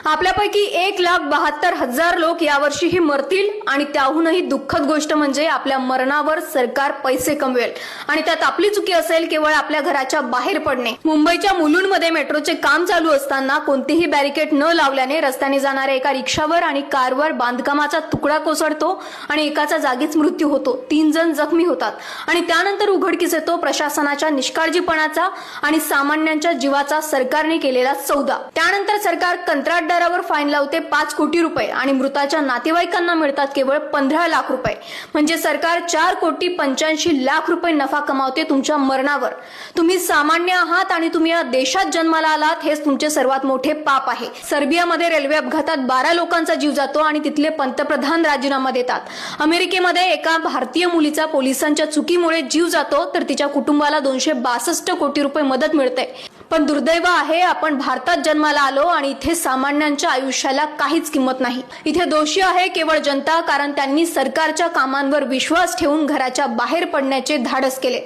आपल्यापैकी 1,72,000 लोक यावर्षीही मरतील आणि त्याहूनही दुःखद गोष्ट म्हणजे आपल्या मरणावर सरकार पैसे कमवेल आणि त्यात आपली चुकी असेल केवळ आपल्या घराच्या बाहेर पडणे। मुंबईच्या मुलुंडमध्ये मेट्रोचे काम चालू असताना कोणतीही बॅरिकेड न लावल्याने रस्त्याने जाणाऱ्या एका रिक्षावर आणि कारवर बांधकामाचा तुकडा कोसळतो आणि एकाचा जागीच मृत्यू होतो। 3 जण जखमी होतात आणि त्यानंतर उघडकीस येतो प्रशासनाच्या निष्काळजीपणाचा आणि सामान्यांच्या जीवाचा सरकारने केलेला सौदा। त्यानंतर सरकार कंत्राटदारावर फाईन लावते 5 कोटी रुपये आणि मृताच्या नातेवाईकांना मिळतात केवळ 15 लाख रुपये। म्हणजे सरकार 4,85,00,000 रुपये नफा कमावते तुमच्या मरणावर। तुम्ही सामान्य आहात आणि तुम्ही या देशात जन्माला आलात हेच तुमचे सर्वात मोठे पाप आहे। सर्बियामध्ये रेल्वे अपघातात 12 लोकांचा जीव जातो आणि तिथले पंतप्रधान राजीनामा देतात। अमेरिकेमध्ये एका भारतीय मुलीचा पोलिसांच्या चुकीमुळे जीव जातो तर तिच्या कुटुंबाला 262 कोटी रुपये मदत मिळते। पण दुर्दैव आहे आपण भारतात जन्माला आलो आणि इथे सामान्यांच्या आयुष्याला काहीच किंमत नाही। इथे दोषी आहे केवळ जनता, कारण त्यांनी सरकारच्या कामांवर विश्वास ठेवून घराच्या बाहेर पडण्याचे धाडस केले।